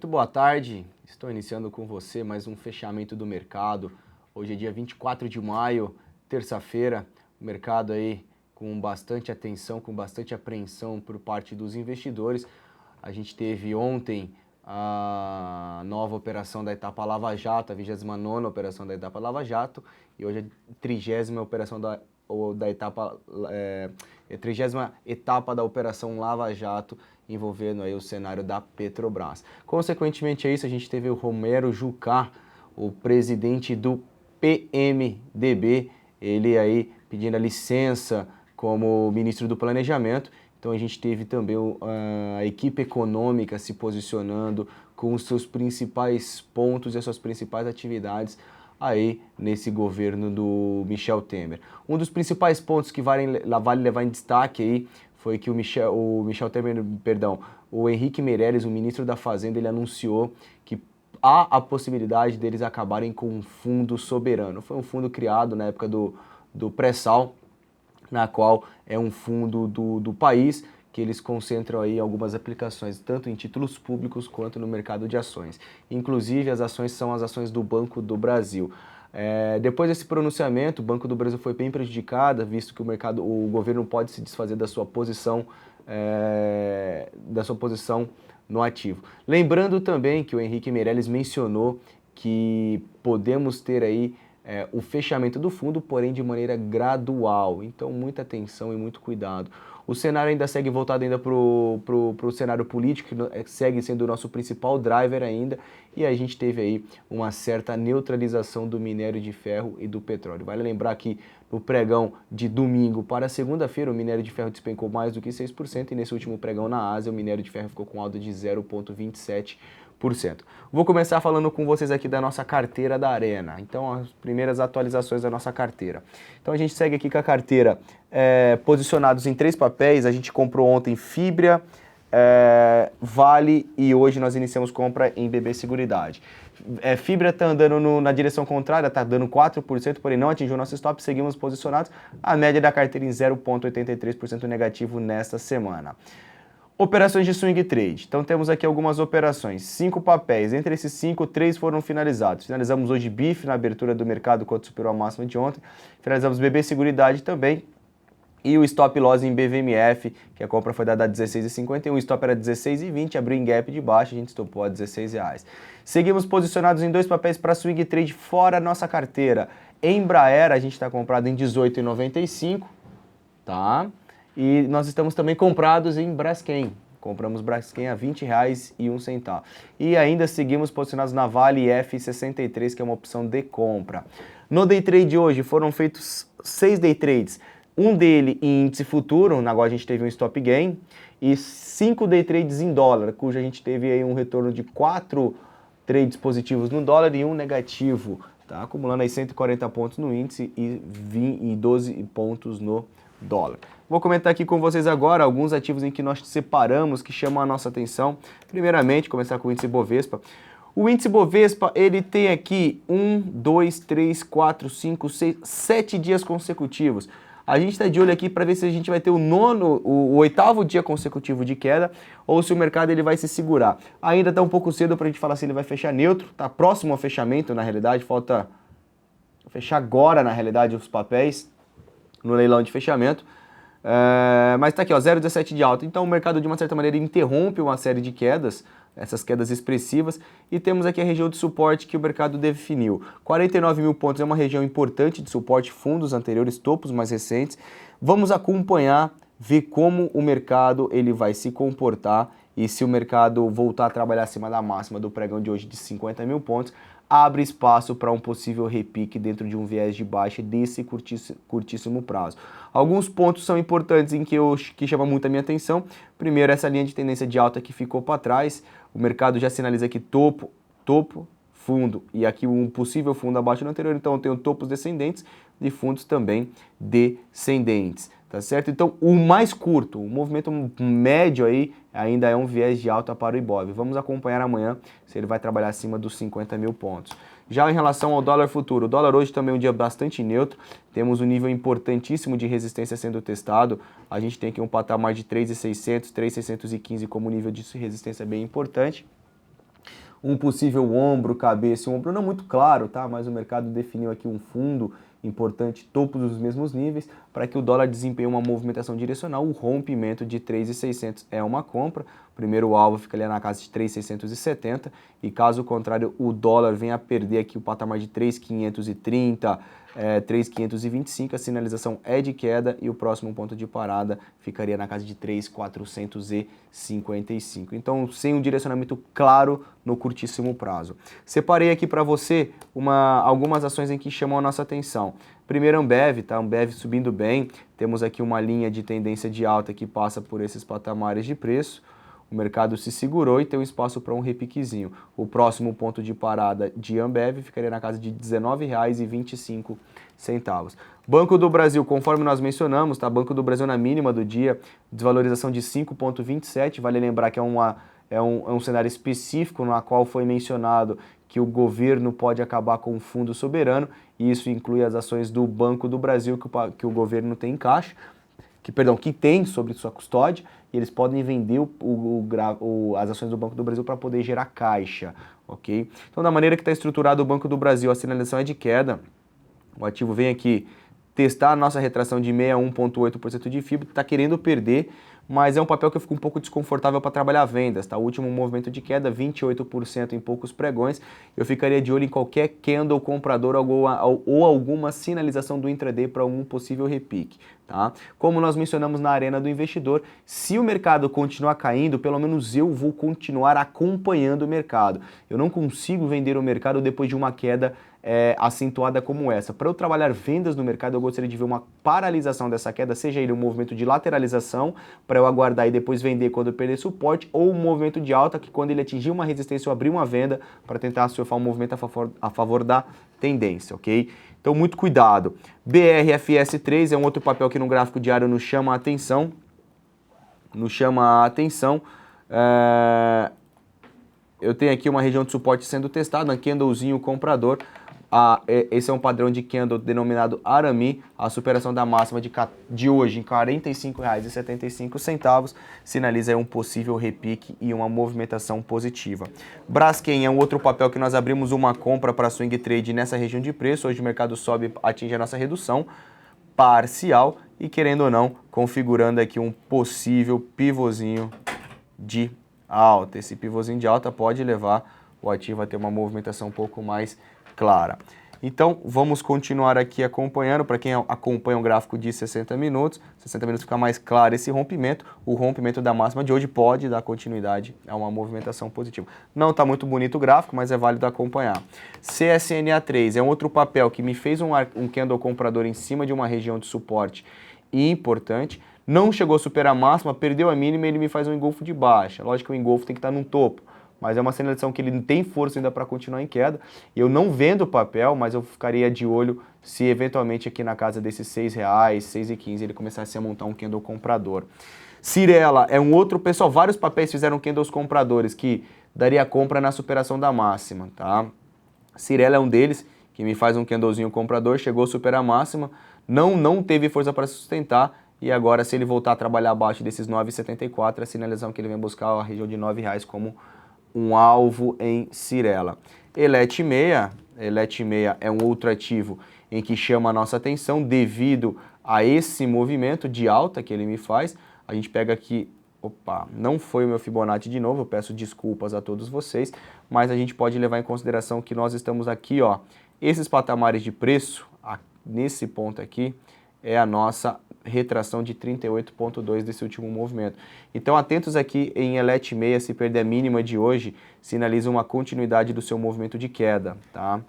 Muito boa tarde, estou iniciando com você mais um fechamento do mercado. Hoje é dia 24 de maio, terça-feira, o mercado aí com bastante atenção, com bastante apreensão por parte dos investidores. A gente teve ontem a nova operação da etapa Lava Jato, a 29ª operação da etapa Lava Jato, e hoje a 30ª operação da etapa, 30ª etapa da operação Lava Jato, envolvendo aí o cenário da Petrobras. Consequentemente a isso, a gente teve o Romero Jucá, o presidente do PMDB, ele aí pedindo a licença como ministro do Planejamento. Então a gente teve também a equipe econômica se posicionando com os seus principais pontos e as suas principais atividades aí nesse governo do Michel Temer. Um dos principais pontos que vale levar em destaque aí foi que o Henrique Meirelles, o ministro da Fazenda, ele anunciou que há a possibilidade deles acabarem com um fundo soberano. Foi um fundo criado na época do pré-sal, na qual é um fundo do país que eles concentram aí algumas aplicações, tanto em títulos públicos quanto no mercado de ações. Inclusive, as ações são as ações do Banco do Brasil. Depois desse pronunciamento, o Banco do Brasil foi bem prejudicada, visto que o governo pode se desfazer da sua posição no ativo. Lembrando também que o Henrique Meirelles mencionou que podemos ter aí o fechamento do fundo, porém de maneira gradual. Então, muita atenção e muito cuidado. O cenário ainda segue voltado ainda para o cenário político, que segue sendo o nosso principal driver ainda, e a gente teve aí uma certa neutralização do minério de ferro e do petróleo. Vale lembrar que no pregão de domingo para segunda-feira, o minério de ferro despencou mais do que 6%, e nesse último pregão na Ásia, o minério de ferro ficou com alta de 0,27%. Vou começar falando com vocês aqui da nossa carteira da Arena. Então, as primeiras atualizações da nossa carteira. Então, a gente segue aqui com a carteira posicionados em 3 papéis. A gente comprou ontem Fibria, Vale, e hoje nós iniciamos compra em BB Seguridade. Fibra está andando na direção contrária, está dando 4%, porém não atingiu nosso stop, seguimos posicionados. A média da carteira em 0,83% negativo nesta semana. Operações de swing trade. Então temos aqui algumas operações, 5 papéis. Entre esses 5, 3 foram finalizados. Finalizamos hoje BIF na abertura do mercado, quando superou a máxima de ontem. Finalizamos BB Seguridade também. E o stop loss em BVMF, que a compra foi dada a R$16,51, o stop era R$16,20, abriu em gap de baixo, a gente stopou a R$16. Seguimos posicionados em 2 papéis para swing trade fora a nossa carteira. Embraer, a gente está comprado em R$18,95, tá? E nós estamos também comprados em Braskem. Compramos Braskem a R$20,01. E ainda seguimos posicionados na Vale F63, que é uma opção de compra. No day trade hoje foram feitos 6 day trades. Um dele em índice futuro, na qual a gente teve um stop gain, e 5 day trades em dólar, cujo a gente teve aí um retorno de 4 trades positivos no dólar e um negativo, tá? Acumulando aí 140 pontos no índice e 12 pontos no dólar. Vou comentar aqui com vocês agora alguns ativos em que nós separamos, que chamam a nossa atenção. Primeiramente, começar com o índice Bovespa. O índice Bovespa, ele tem aqui 1, 2, 3, 4, 5, 6, 7 dias consecutivos. A gente está de olho aqui para ver se a gente vai ter o 8º dia consecutivo de queda ou se o mercado ele vai se segurar. Ainda está um pouco cedo para a gente falar se ele vai fechar neutro, está próximo ao fechamento, na realidade, falta fechar agora, na realidade, os papéis no leilão de fechamento. Mas está aqui, ó, 0,17 de alta. Então o mercado, de uma certa maneira, interrompe uma série de quedas, essas quedas expressivas, e temos aqui a região de suporte que o mercado definiu. 49 mil pontos é uma região importante de suporte, fundos anteriores, topos mais recentes. Vamos acompanhar, ver como o mercado ele vai se comportar, e se o mercado voltar a trabalhar acima da máxima do pregão de hoje de 50 mil pontos, abre espaço para um possível repique dentro de um viés de baixa desse curtíssimo prazo. Alguns pontos são importantes que chamam muito a minha atenção. Primeiro, essa linha de tendência de alta que ficou para trás. O mercado já sinaliza aqui topo, fundo, e aqui um possível fundo abaixo do anterior. Então eu tenho topos descendentes e fundos também descendentes. Tá certo? Então, o mais curto, o movimento médio aí, ainda é um viés de alta para o Ibov. Vamos acompanhar amanhã se ele vai trabalhar acima dos 50 mil pontos. Já em relação ao dólar futuro, o dólar hoje também é um dia bastante neutro. Temos um nível importantíssimo de resistência sendo testado. A gente tem aqui um patamar de 3.600, 3.615 como nível de resistência bem importante. um possível ombro, cabeça, um ombro não muito claro, tá? Mas o mercado definiu aqui um fundo importante, topo dos mesmos níveis, para que o dólar desempenhe uma movimentação direcional. O rompimento de 3.600 é uma compra, o primeiro alvo fica ali na casa de 3.670, e caso contrário o dólar venha a perder aqui o patamar de 3.530, 3.525, a sinalização é de queda e o próximo ponto de parada ficaria na casa de 3.455. Então, sem um direcionamento claro no curtíssimo prazo. Separei aqui para você algumas ações em que chamam a nossa atenção. Primeiro, Ambev, tá? Ambev subindo bem, temos aqui uma linha de tendência de alta que passa por esses patamares de preço. O mercado se segurou e tem um espaço para um repiquezinho. O próximo ponto de parada de Ambev ficaria na casa de R$ 19,25. Banco do Brasil, conforme nós mencionamos, tá? Banco do Brasil na mínima do dia, desvalorização de 5,27. Vale lembrar que é um cenário específico no qual foi mencionado que o governo pode acabar com o fundo soberano, e isso inclui as ações do Banco do Brasil que o governo tem em caixa, que tem sobre sua custódia, e eles podem vender as ações do Banco do Brasil para poder gerar caixa, ok? Então, da maneira que está estruturado o Banco do Brasil, a sinalização é de queda, o ativo vem aqui testar a nossa retração de 61,8% de FIBO, está querendo perder, mas é um papel que eu fico um pouco desconfortável para trabalhar vendas, tá? O último movimento de queda, 28% em poucos pregões, eu ficaria de olho em qualquer candle comprador ou alguma sinalização do intraday para algum possível repique, tá? Como nós mencionamos na Arena do Investidor, se o mercado continuar caindo, pelo menos eu vou continuar acompanhando o mercado. Eu não consigo vender o mercado depois de uma queda acentuada como essa. Para eu trabalhar vendas no mercado, eu gostaria de ver uma paralisação dessa queda, seja ele um movimento de lateralização, para eu aguardar e depois vender quando eu perder suporte, ou um movimento de alta, que quando ele atingir uma resistência eu abrir uma venda para tentar surfar um movimento a favor da tendência, ok? Então, muito cuidado. BRFS3 é um outro papel que no gráfico diário nos chama a atenção. Eu tenho aqui uma região de suporte sendo testada, um candlezinho comprador. Esse é um padrão de candle denominado Arami, a superação da máxima de hoje em R$ 45,75, sinaliza aí um possível repique e uma movimentação positiva. Braskem é um outro papel que nós abrimos uma compra para swing trade nessa região de preço, hoje o mercado sobe, atinge a nossa redução parcial e, querendo ou não, configurando aqui um possível pivôzinho de alta. Esse pivôzinho de alta pode levar o ativo a ter uma movimentação um pouco mais clara. Então, vamos continuar aqui acompanhando. Para quem acompanha o gráfico de 60 minutos fica mais claro esse rompimento. O rompimento da máxima de hoje pode dar continuidade a uma movimentação positiva. Não está muito bonito o gráfico, mas é válido acompanhar. CSNA3 é um outro papel que me fez um candle comprador em cima de uma região de suporte importante. Não chegou a superar a máxima, perdeu a mínima e ele me faz um engolfo de baixa. Lógico que o engolfo tem que estar no topo, mas é uma sinalização que ele não tem força ainda para continuar em queda. Eu não vendo o papel, mas eu ficaria de olho se eventualmente aqui na casa desses R$ 6,00, 6,15 ele começasse a montar um candle comprador. Cirela é um outro, pessoal, vários papéis fizeram candles compradores que daria compra na superação da máxima, tá? Cirela é um deles que me faz um candlezinho comprador, chegou a superar a máxima, não teve força para sustentar. E agora, se ele voltar a trabalhar abaixo desses 9,74, a sinalização que ele vem buscar a região de R$ 9,00 como um alvo em Cirela. ELET6 é um outro ativo em que chama a nossa atenção devido a esse movimento de alta que ele me faz. A gente pega aqui, não foi o meu Fibonacci de novo, eu peço desculpas a todos vocês, mas a gente pode levar em consideração que nós estamos aqui, esses patamares de preço, nesse ponto aqui, é a nossa retração de 38,2 desse último movimento. Então, atentos aqui em ELET6, se perder a mínima de hoje, sinaliza uma continuidade do seu movimento de queda, tá?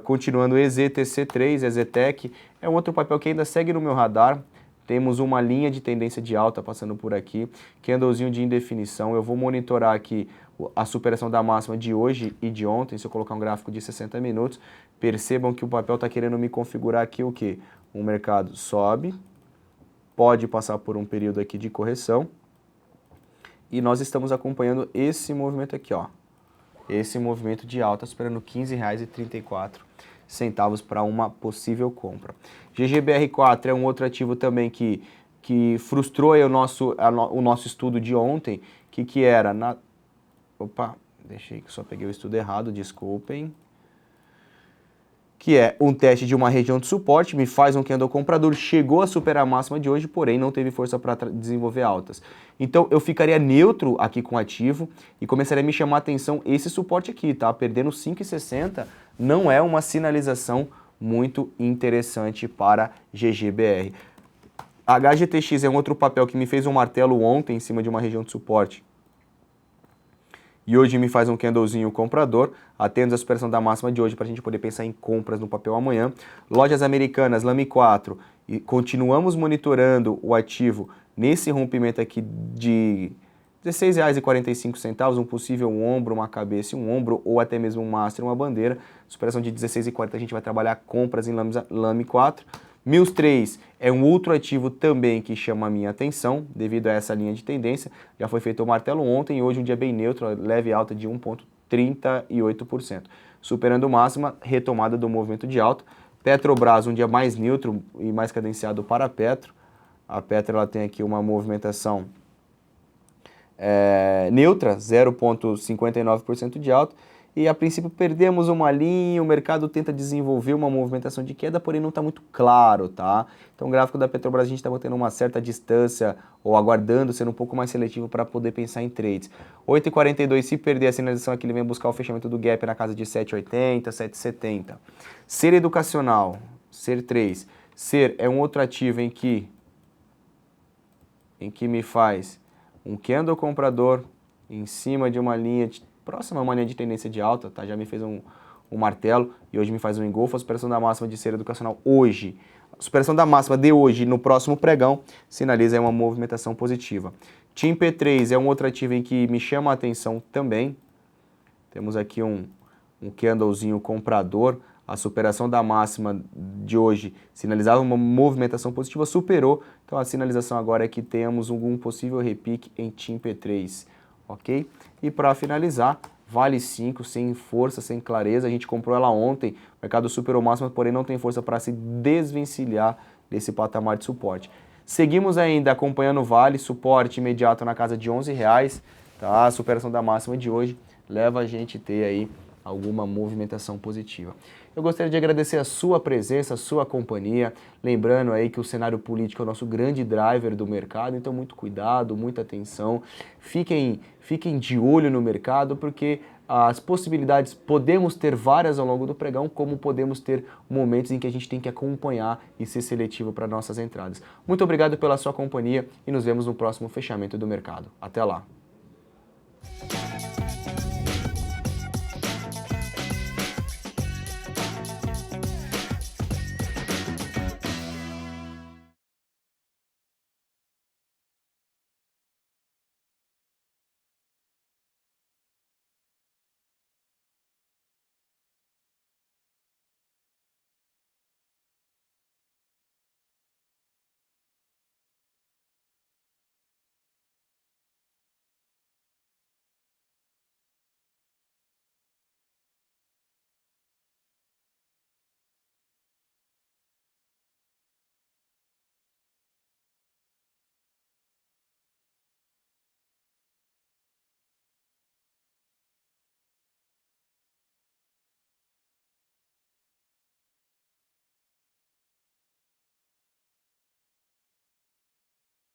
Continuando, EZTC3, EZTEC, é um outro papel que ainda segue no meu radar. Temos uma linha de tendência de alta passando por aqui, candlezinho de indefinição. Eu vou monitorar aqui a superação da máxima de hoje e de ontem. Se eu colocar um gráfico de 60 minutos, percebam que o papel está querendo me configurar aqui o quê? O mercado sobe, pode passar por um período aqui de correção e nós estamos acompanhando esse movimento aqui, esse movimento de alta, superando R$ 15,34 para uma possível compra. GGBR4 é um outro ativo também que frustrou aí o nosso estudo de ontem, que era deixei que só peguei o estudo errado, desculpem. Que é um teste de uma região de suporte, me faz um candle comprador, chegou a superar a máxima de hoje, porém não teve força para desenvolver altas. Então eu ficaria neutro aqui com o ativo e começaria a me chamar a atenção esse suporte aqui, tá? Perdendo 5,60 não é uma sinalização muito interessante para GGBR. HGTX é um outro papel que me fez um martelo ontem em cima de uma região de suporte. E hoje me faz um candlezinho comprador, atendo a superação da máxima de hoje para a gente poder pensar em compras no papel amanhã. Lojas Americanas, Lame 4, e continuamos monitorando o ativo nesse rompimento aqui de R$ 16,45, um possível ombro, uma cabeça e um ombro, ou até mesmo um master, uma bandeira. Superação de 16,40 a gente vai trabalhar compras em Lame 4. Mills 3 é um outro ativo também que chama a minha atenção, devido a essa linha de tendência. Já foi feito o martelo ontem e hoje um dia bem neutro, leve alta de 1,38%. Superando máxima, retomada do movimento de alta. Petrobras, um dia mais neutro e mais cadenciado para a Petro. A Petro ela tem aqui uma movimentação neutra, 0,59% de alta. E a princípio perdemos uma linha, o mercado tenta desenvolver uma movimentação de queda, porém não está muito claro, tá? Então o gráfico da Petrobras a gente está mantendo uma certa distância ou aguardando, sendo um pouco mais seletivo para poder pensar em trades. 8,42, se perder a sinalização aqui, ele vem buscar o fechamento do gap na casa de 7,80, 7,70. Ser educacional, Ser 3. Ser é um outro ativo em que me faz um candle comprador em cima de uma linha próxima a uma linha de tendência de alta, tá? Já me fez um martelo e hoje me faz um engolfo. A superação da máxima de Ser educacional hoje, a superação da máxima de hoje no próximo pregão sinaliza uma movimentação positiva. TIM P3 é um outro ativo em que me chama a atenção também. Temos aqui um candlezinho comprador. A superação da máxima de hoje sinalizava uma movimentação positiva, superou. Então a sinalização agora é que temos um possível repique em TIM P3, ok? E para finalizar, Vale 5, sem força, sem clareza. A gente comprou ela ontem, o mercado superou máxima, porém não tem força para se desvencilhar desse patamar de suporte. Seguimos ainda acompanhando o Vale, suporte imediato na casa de R$11, tá? A superação da máxima de hoje leva a gente a ter aí alguma movimentação positiva. Eu gostaria de agradecer a sua presença, a sua companhia, lembrando aí que o cenário político é o nosso grande driver do mercado, então muito cuidado, muita atenção, fiquem de olho no mercado, porque as possibilidades podemos ter várias ao longo do pregão, como podemos ter momentos em que a gente tem que acompanhar e ser seletivo para nossas entradas. Muito obrigado pela sua companhia e nos vemos no próximo fechamento do mercado. Até lá!